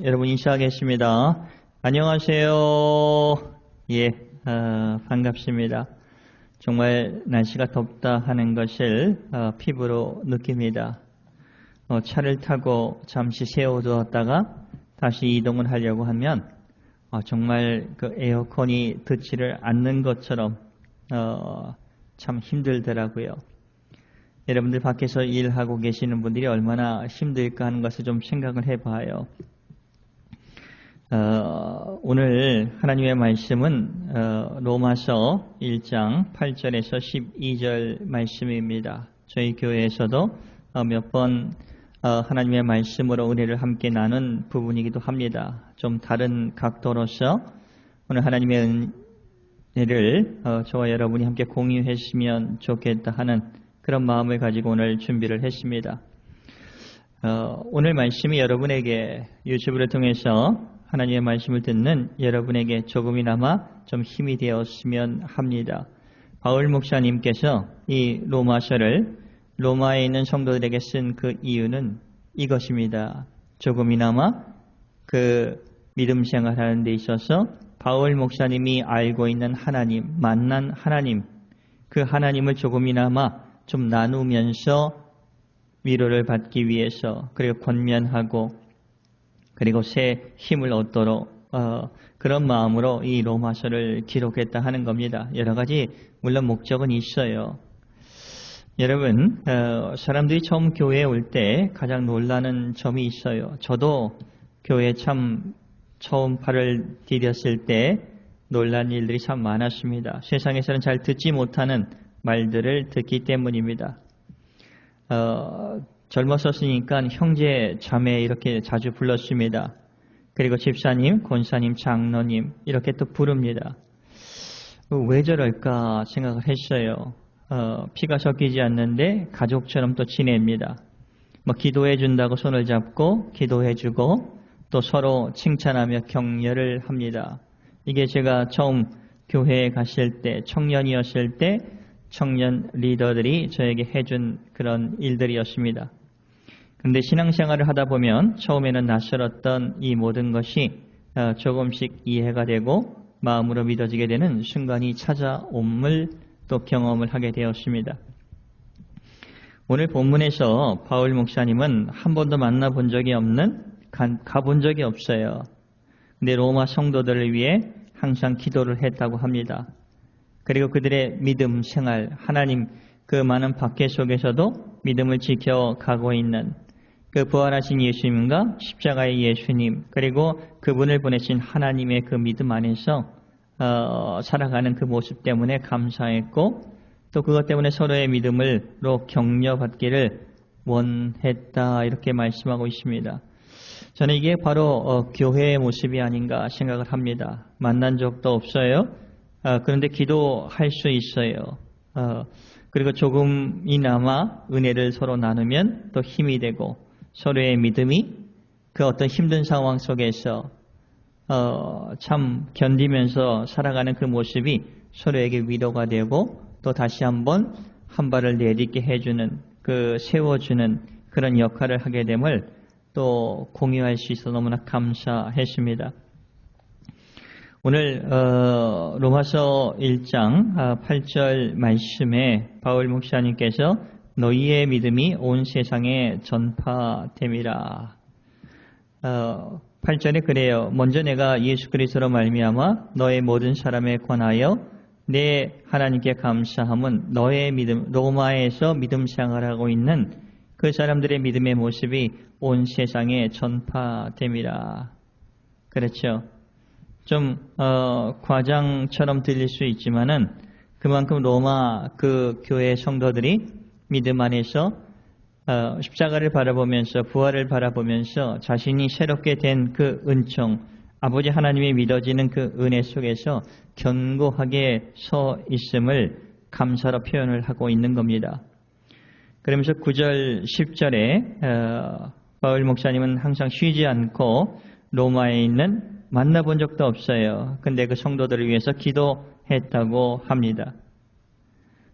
여러분 인사하겠습니다. 안녕하세요. 예, 반갑습니다. 정말 날씨가 덥다 하는 것을 피부로 느낍니다. 차를 타고 잠시 세워두었다가 다시 이동을 하려고 하면 정말 그 에어컨이 듣지를 않는 것처럼 참 힘들더라고요. 여러분들 밖에서 일하고 계시는 분들이 얼마나 힘들까 하는 것을 좀 생각을 해봐요. 오늘 하나님의 말씀은 로마서 1장 8절에서 12절 말씀입니다. 저희 교회에서도 몇 번 하나님의 말씀으로 은혜를 함께 나눈 부분이기도 합니다. 좀 다른 각도로서 오늘 하나님의 은혜를 저와 여러분이 함께 공유했으면 좋겠다 하는 그런 마음을 가지고 오늘 준비를 했습니다. 오늘 말씀이 여러분에게 유튜브를 통해서 하나님의 말씀을 듣는 여러분에게 조금이나마 좀 힘이 되었으면 합니다. 바울 목사님께서 이 로마서를 로마에 있는 성도들에게 쓴 그 이유는 이것입니다. 조금이나마 그 믿음 생활하는 데 있어서 바울 목사님이 알고 있는 하나님, 만난 하나님, 그 하나님을 조금이나마 좀 나누면서 위로를 받기 위해서, 그리고 권면하고 그리고 새 힘을 얻도록 그런 마음으로 이 로마서를 기록했다 하는 겁니다. 여러 가지 물론 목적은 있어요. 여러분, 사람들이 처음 교회에 올 때 가장 놀라는 점이 있어요. 저도 교회에 참 처음 발을 디뎠을 때 놀란 일들이 참 많았습니다. 세상에서는 잘 듣지 못하는 말들을 듣기 때문입니다. 젊었었으니까 형제, 자매 이렇게 자주 불렀습니다. 그리고 집사님, 권사님, 장로님 이렇게 또 부릅니다. 왜 저럴까 생각을 했어요. 피가 섞이지 않는데 가족처럼 또 지냅니다. 기도해 준다고 손을 잡고 기도해 주고 또 서로 칭찬하며 격려를 합니다. 이게 제가 처음 교회에 갔을 때, 청년이었을 때 청년 리더들이 저에게 해준 그런 일들이었습니다. 그런데 신앙생활을 하다 보면 처음에는 낯설었던 이 모든 것이 조금씩 이해가 되고 마음으로 믿어지게 되는 순간이 찾아옴을 또 경험을 하게 되었습니다. 오늘 본문에서 바울 목사님은 한 번도 만나본 적이 없는, 가본 적이 없어요. 근데 로마 성도들을 위해 항상 기도를 했다고 합니다. 그리고 그들의 믿음 생활, 하나님 그 많은 박해 속에서도 믿음을 지켜가고 있는 그 부활하신 예수님과 십자가의 예수님, 그리고 그분을 보내신 하나님의 그 믿음 안에서 살아가는 그 모습 때문에 감사했고 또 그것 때문에 서로의 믿음으로 격려받기를 원했다 이렇게 말씀하고 있습니다. 저는 이게 바로 교회의 모습이 아닌가 생각을 합니다. 만난 적도 없어요. 그런데 기도할 수 있어요. 그리고 조금이나마 은혜를 서로 나누면 또 힘이 되고 서로의 믿음이 그 어떤 힘든 상황 속에서 참 견디면서 살아가는 그 모습이 서로에게 위로가 되고 또 다시 한번 한 발을 내딛게 해주는 그 세워주는 그런 역할을 하게 됨을 또 공유할 수 있어 너무나 감사했습니다. 오늘 로마서 1장 8절 말씀에 바울 목사님께서 너희의 믿음이 온 세상에 전파됨이라. 8절에 그래요. 먼저 내가 예수 그리스도로 말미암아 너의 모든 사람에 관하여 내 하나님께 감사함은 너의 믿음, 로마에서 믿음 생활하고 있는 그 사람들의 믿음의 모습이 온 세상에 전파됨이라. 그렇죠. 좀 과장처럼 들릴 수 있지만은 그만큼 로마 그 교회 성도들이 믿음 안에서 십자가를 바라보면서 부활을 바라보면서 자신이 새롭게 된 그 은총, 아버지 하나님이 믿어지는 그 은혜 속에서 견고하게 서 있음을 감사로 표현을 하고 있는 겁니다. 그러면서 9절, 10절에 바울 목사님은 항상 쉬지 않고 로마에 있는 만나본 적도 없어요. 근데 그 성도들을 위해서 기도했다고 합니다.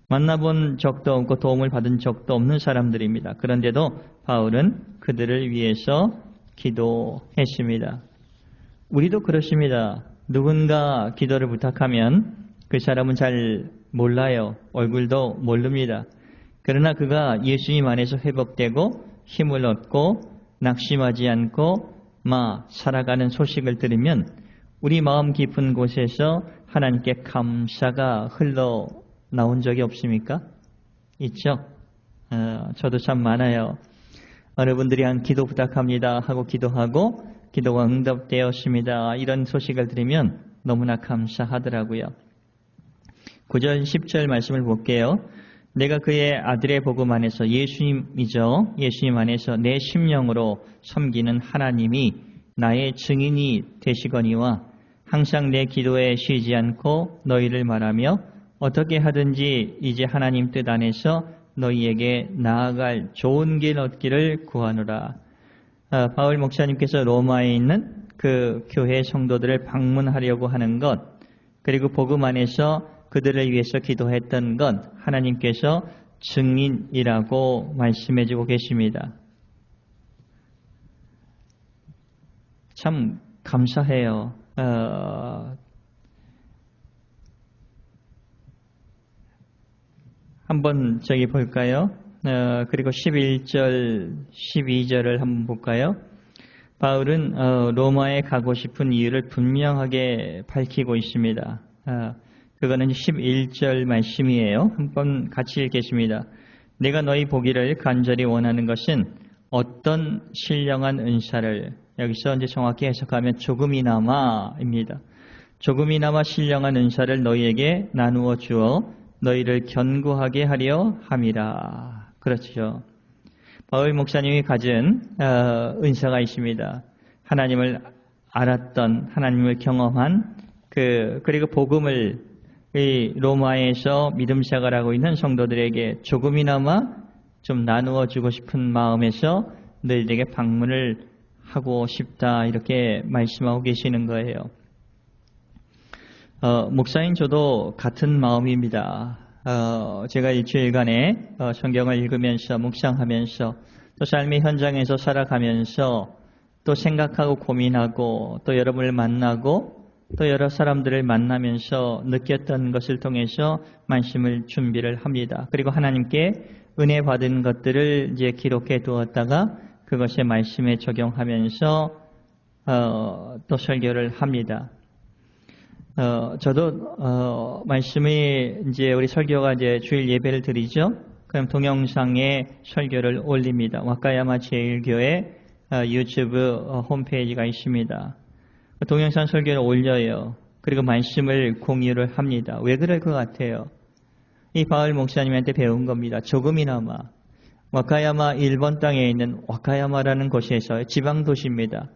만나본 적도 없고 도움을 받은 적도 없는 사람들입니다. 그런데도 바울은 그들을 위해서 기도했습니다. 우리도 그렇습니다. 누군가 기도를 부탁하면 그 사람은 잘 몰라요. 얼굴도 모릅니다. 그러나 그가 예수님 안에서 회복되고 힘을 얻고 낙심하지 않고 살아가는 소식을 들으면 우리 마음 깊은 곳에서 하나님께 감사가 흘러나온 적이 없습니까? 있죠? 저도 참 많아요. 어느 분들이 한 기도 부탁합니다 하고 기도하고 기도가 응답되었습니다. 이런 소식을 들으면 너무나 감사하더라고요. 9절 10절 말씀을 볼게요. 내가 그의 아들의 복음 안에서 예수님이죠. 예수님 안에서 내 심령으로 섬기는 하나님이 나의 증인이 되시거니와 항상 내 기도에 쉬지 않고 너희를 말하며 어떻게 하든지 이제 하나님 뜻 안에서 너희에게 나아갈 좋은 길 얻기를 구하노라. 바울 목사님께서 로마에 있는 그 교회 성도들을 방문하려고 하는 것, 그리고 복음 안에서 그들을 위해서 기도했던 것, 하나님께서 증인이라고 말씀해주고 계십니다. 참 감사해요. 한번 저기 볼까요? 그리고 11절, 12절을 한번 볼까요? 바울은 로마에 가고 싶은 이유를 분명하게 밝히고 있습니다. 그거는 11절 말씀이에요. 한번 같이 읽겠습니다. 내가 너희 보기를 간절히 원하는 것은 어떤 신령한 은사를, 여기서 이제 정확히 해석하면 조금이나마입니다. 조금이나마 신령한 은사를 너희에게 나누어 주어 너희를 견고하게 하려 함이라. 그렇죠. 바울 목사님이 가진 은사가 있습니다. 하나님을 알았던, 하나님을 경험한 그리고 복음을 이 로마에서 믿음 생활을 하고 있는 성도들에게 조금이나마 좀 나누어 주고 싶은 마음에서 너희들에게 방문을 하고 싶다, 이렇게 말씀하고 계시는 거예요. 목사인 저도 같은 마음입니다. 제가 일주일간에 성경을 읽으면서 묵상하면서 또 삶의 현장에서 살아가면서 또 생각하고 고민하고 또 여러분을 만나고 또 여러 사람들을 만나면서 느꼈던 것을 통해서 말씀을 준비를 합니다. 그리고 하나님께 은혜 받은 것들을 이제 기록해 두었다가 그것의 말씀에 적용하면서 또 설교를 합니다. 저도 말씀이 이제 우리 설교가 이제 주일 예배를 드리죠. 그럼 동영상에 설교를 올립니다. 와카야마 제1교회 유튜브 홈페이지가 있습니다. 동영상 설교를 올려요. 그리고 말씀을 공유를 합니다. 왜 그럴 것 같아요? 이 바울 목사님한테 배운 겁니다. 조금이나마. 와카야마 일본 땅에 있는 와카야마라는 곳에서 지방 도시입니다.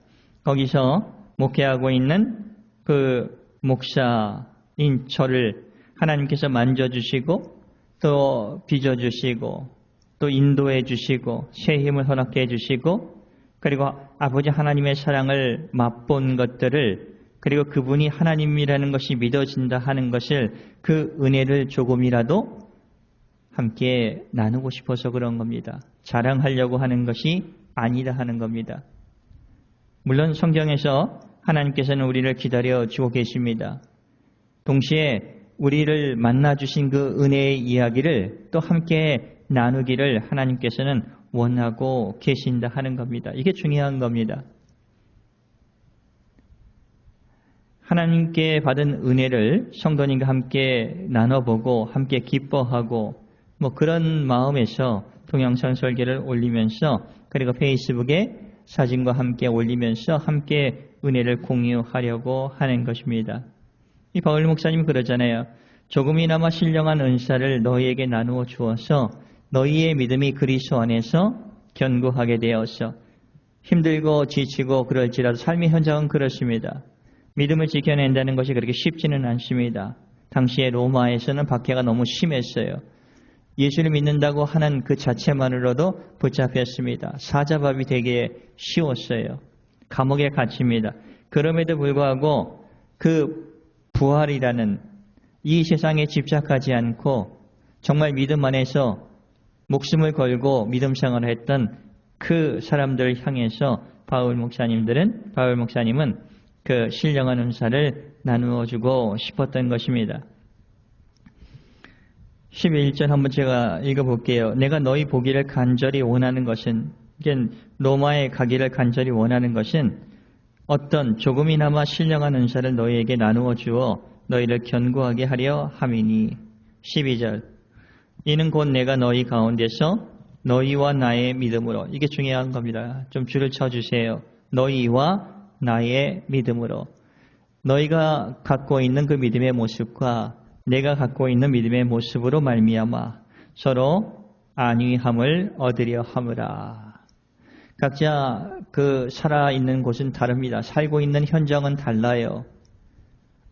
거기서 목회하고 있는 그 목사인 저를 하나님께서 만져주시고 또 빚어주시고 또 인도해 주시고 새 힘을 허락해 주시고 그리고 아버지 하나님의 사랑을 맛본 것들을 그리고 그분이 하나님이라는 것이 믿어진다 하는 것을 그 은혜를 조금이라도 함께 나누고 싶어서 그런 겁니다. 자랑하려고 하는 것이 아니다 하는 겁니다. 물론 성경에서 하나님께서는 우리를 기다려주고 계십니다. 동시에 우리를 만나주신 그 은혜의 이야기를 또 함께 나누기를 하나님께서는 원하고 계신다 하는 겁니다. 이게 중요한 겁니다. 하나님께 받은 은혜를 성도님과 함께 나눠보고 함께 기뻐하고 그런 마음에서 동영상 설교를 올리면서 그리고 페이스북에 사진과 함께 올리면서 함께 은혜를 공유하려고 하는 것입니다. 이 바울 목사님 그러잖아요. 조금이나마 신령한 은사를 너희에게 나누어 주어서 너희의 믿음이 그리스도 안에서 견고하게 되어서 힘들고 지치고 그럴지라도 삶의 현장은 그렇습니다. 믿음을 지켜낸다는 것이 그렇게 쉽지는 않습니다. 당시에 로마에서는 박해가 너무 심했어요. 예수를 믿는다고 하는 그 자체만으로도 붙잡혔습니다. 사자밥이 되게 쉬웠어요. 감옥에 갇힙니다. 그럼에도 불구하고 그 부활이라는 이 세상에 집착하지 않고 정말 믿음 안에서 목숨을 걸고 믿음 생활을 했던 그 사람들을 향해서 바울 목사님은 그 신령한 은사를 나누어주고 싶었던 것입니다. 11절 한번 제가 읽어볼게요. 내가 너희 보기를 간절히 원하는 것은, 로마에 가기를 간절히 원하는 것은 어떤 조금이나마 신령한 은사를 너희에게 나누어 주어 너희를 견고하게 하려 함이니. 12절 이는 곧 내가 너희 가운데서 너희와 나의 믿음으로, 이게 중요한 겁니다. 좀 줄을 쳐주세요. 너희와 나의 믿음으로, 너희가 갖고 있는 그 믿음의 모습과 내가 갖고 있는 믿음의 모습으로 말미암아 서로 안위함을 얻으려 함으라. 각자 그 살아있는 곳은 다릅니다. 살고 있는 현장은 달라요.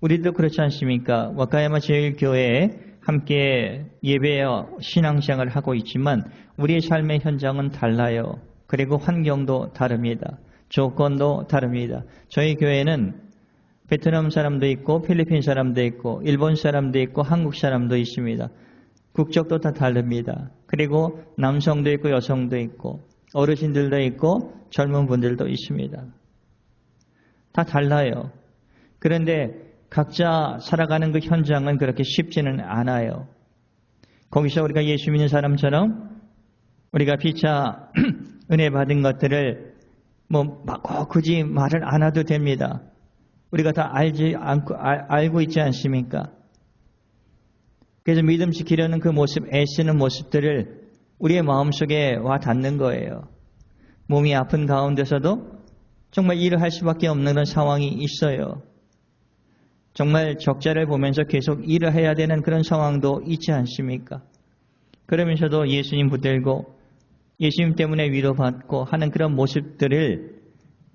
우리도 그렇지 않습니까? 와카야마 제일교회에 함께 예배와 신앙생활을 하고 있지만 우리의 삶의 현장은 달라요. 그리고 환경도 다릅니다. 조건도 다릅니다. 저희 교회는 베트남 사람도 있고 필리핀 사람도 있고 일본 사람도 있고 한국 사람도 있습니다. 국적도 다 다릅니다. 그리고 남성도 있고 여성도 있고 어르신들도 있고 젊은 분들도 있습니다. 다 달라요. 그런데 각자 살아가는 그 현장은 그렇게 쉽지는 않아요. 거기서 우리가 예수 믿는 사람처럼 우리가 피차 은혜 받은 것들을 굳이 말을 안 해도 됩니다. 우리가 다 알고 있지 않습니까? 그래서 믿음 지키려는 그 모습, 애쓰는 모습들을 우리의 마음속에 와 닿는 거예요. 몸이 아픈 가운데서도 정말 일을 할 수밖에 없는 그런 상황이 있어요. 정말 적자를 보면서 계속 일을 해야 되는 그런 상황도 있지 않습니까? 그러면서도 예수님 붙들고 예수님 때문에 위로받고 하는 그런 모습들을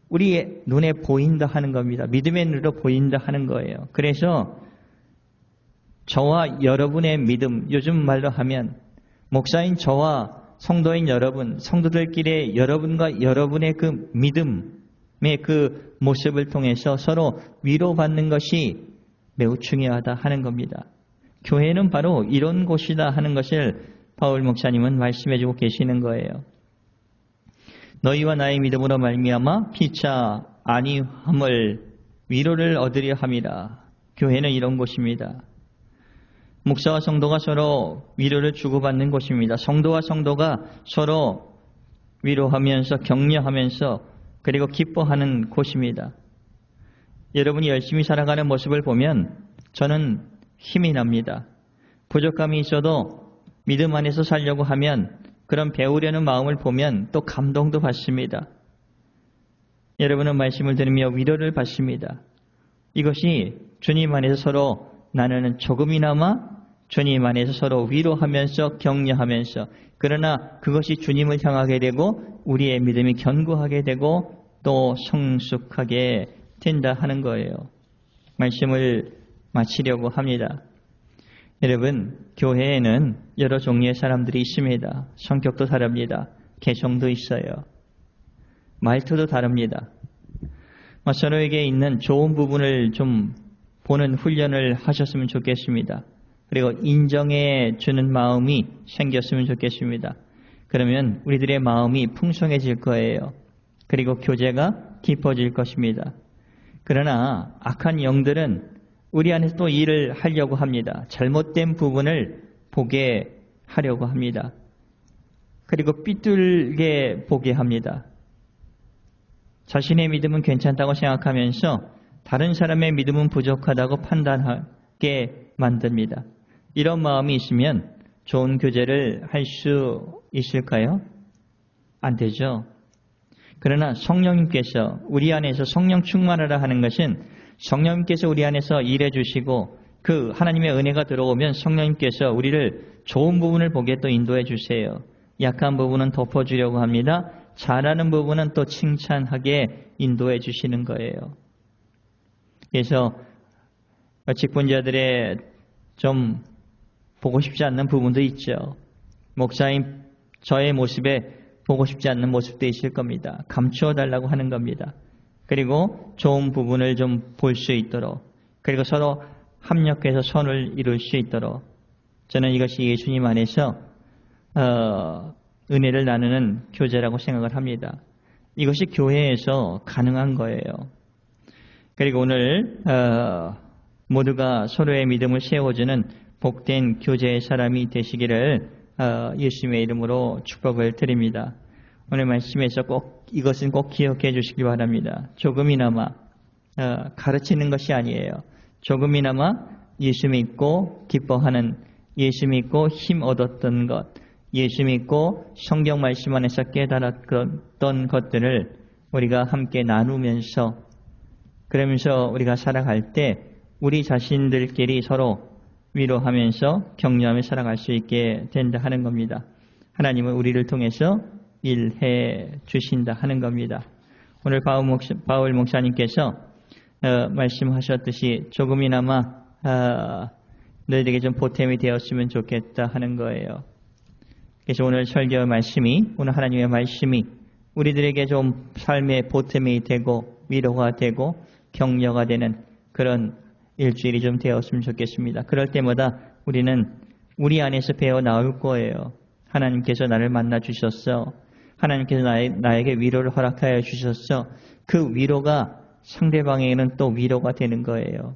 우리의 눈에 보인다 하는 겁니다. 믿음의 눈으로 보인다 하는 거예요. 그래서 저와 여러분의 믿음, 요즘 말로 하면 목사인 저와 성도인 여러분, 성도들끼리 여러분과 여러분의 그 믿음의 그 모습을 통해서 서로 위로받는 것이 매우 중요하다 하는 겁니다. 교회는 바로 이런 곳이다 하는 것을 바울 목사님은 말씀해주고 계시는 거예요. 너희와 나의 믿음으로 말미암아 피차 안위함을 위로를 얻으려 함이라. 교회는 이런 곳입니다. 목사와 성도가 서로 위로를 주고받는 곳입니다. 성도와 성도가 서로 위로하면서 격려하면서 그리고 기뻐하는 곳입니다. 여러분이 열심히 살아가는 모습을 보면 저는 힘이 납니다. 부족함이 있어도 믿음 안에서 살려고 하면 그런 배우려는 마음을 보면 또 감동도 받습니다. 여러분은 말씀을 들으며 위로를 받습니다. 이것이 주님 안에서 서로 나누는 조금이나마 주님 안에서 서로 위로하면서 격려하면서, 그러나 그것이 주님을 향하게 되고 우리의 믿음이 견고하게 되고 또 성숙하게 된다 하는 거예요. 말씀을 마치려고 합니다. 여러분, 교회에는 여러 종류의 사람들이 있습니다. 성격도 다릅니다. 개성도 있어요. 말투도 다릅니다. 서로에게 있는 좋은 부분을 좀 보는 훈련을 하셨으면 좋겠습니다. 그리고 인정해 주는 마음이 생겼으면 좋겠습니다. 그러면 우리들의 마음이 풍성해질 거예요. 그리고 교제가 깊어질 것입니다. 그러나 악한 영들은 우리 안에서 또 일을 하려고 합니다. 잘못된 부분을 보게 하려고 합니다. 그리고 삐뚤게 보게 합니다. 자신의 믿음은 괜찮다고 생각하면서 다른 사람의 믿음은 부족하다고 판단하게 만듭니다. 이런 마음이 있으면 좋은 교제를 할 수 있을까요? 안 되죠. 그러나 성령님께서 우리 안에서 성령 충만하라 하는 것은 성령님께서 우리 안에서 일해 주시고 그 하나님의 은혜가 들어오면 성령님께서 우리를 좋은 부분을 보게 또 인도해 주세요. 약한 부분은 덮어주려고 합니다. 잘하는 부분은 또 칭찬하게 인도해 주시는 거예요. 그래서 직분자들의 좀 보고 싶지 않는 부분도 있죠. 목사님 저의 모습에 보고 싶지 않는 모습도 있을 겁니다. 감추어 달라고 하는 겁니다. 그리고 좋은 부분을 좀 볼 수 있도록, 그리고 서로 합력해서 선을 이룰 수 있도록, 저는 이것이 예수님 안에서 은혜를 나누는 교제라고 생각을 합니다. 이것이 교회에서 가능한 거예요. 그리고 오늘 모두가 서로의 믿음을 세워주는 복된 교제의 사람이 되시기를 예수님의 이름으로 축복을 드립니다. 오늘 말씀에서 이것은 꼭 기억해 주시기 바랍니다. 조금이나마 가르치는 것이 아니에요. 조금이나마 예수 믿고 기뻐하는, 예수 믿고 힘 얻었던 것, 예수 믿고 성경 말씀 안에서 깨달았던 것들을 우리가 함께 나누면서, 그러면서 우리가 살아갈 때 우리 자신들끼리 서로 위로하면서 격려하며 살아갈 수 있게 된다 하는 겁니다. 하나님은 우리를 통해서 일해 주신다 하는 겁니다. 오늘 바울 목사님께서 말씀하셨듯이 조금이나마 너희들에게 좀 보탬이 되었으면 좋겠다 하는 거예요. 그래서 오늘 설교 말씀이, 오늘 하나님의 말씀이 우리들에게 좀 삶의 보탬이 되고 위로가 되고 격려가 되는 그런 일주일이 좀 되었으면 좋겠습니다. 그럴 때마다 우리는 우리 안에서 배워 나올 거예요. 하나님께서 나를 만나 주셨어. 하나님께서 나에게 위로를 허락하여 주셨어. 그 위로가 상대방에게는 또 위로가 되는 거예요.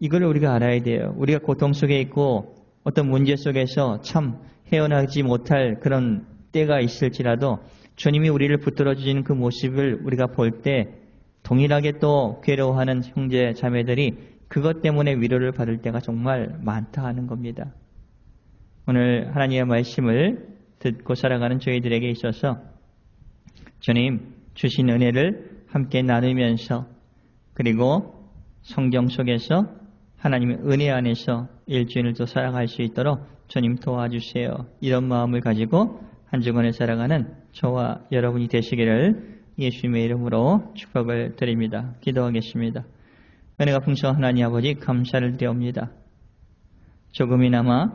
이걸 우리가 알아야 돼요. 우리가 고통 속에 있고 어떤 문제 속에서 참 헤어나지 못할 그런 때가 있을지라도 주님이 우리를 붙들어 주시는 그 모습을 우리가 볼 때 동일하게 또 괴로워하는 형제 자매들이 그것 때문에 위로를 받을 때가 정말 많다 하는 겁니다. 오늘 하나님의 말씀을 듣고 살아가는 저희들에게 있어서 주님 주신 은혜를 함께 나누면서, 그리고 성경 속에서 하나님의 은혜 안에서 일주일을 또 살아갈 수 있도록 주님 도와주세요. 이런 마음을 가지고 한 주간을 살아가는 저와 여러분이 되시기를 예수님의 이름으로 축복을 드립니다. 기도하겠습니다. 은혜가 풍성한 하나님 아버지, 감사를 드립니다. 조금이나마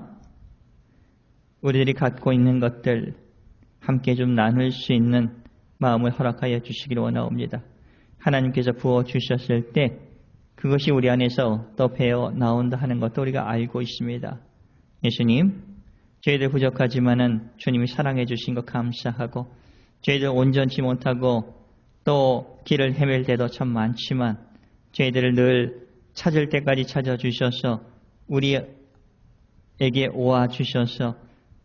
우리들이 갖고 있는 것들 함께 좀 나눌 수 있는 마음을 허락하여 주시기를 원하옵니다. 하나님께서 부어주셨을 때 그것이 우리 안에서 또 배어 나온다 하는 것도 우리가 알고 있습니다. 예수님, 저희들 부족하지만은 주님이 사랑해 주신 것 감사하고, 저희들 온전치 못하고 또 길을 헤맬 때도 참 많지만 저희들을 늘 찾을 때까지 찾아주셔서 우리에게 오아 주셔서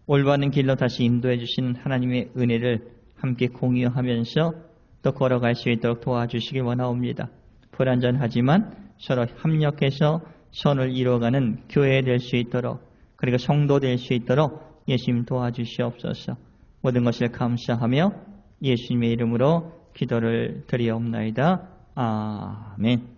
올바른 길로 다시 인도해 주시는 하나님의 은혜를 함께 공유하면서 또 걸어갈 수 있도록 도와주시길 원하옵니다. 불완전하지만 서로 협력해서 선을 이루어가는 교회 될 수 있도록, 그리고 성도 될 수 있도록 예수님 도와주시옵소서. 모든 것을 감사하며 예수님의 이름으로 기도를 드리옵나이다. 아멘.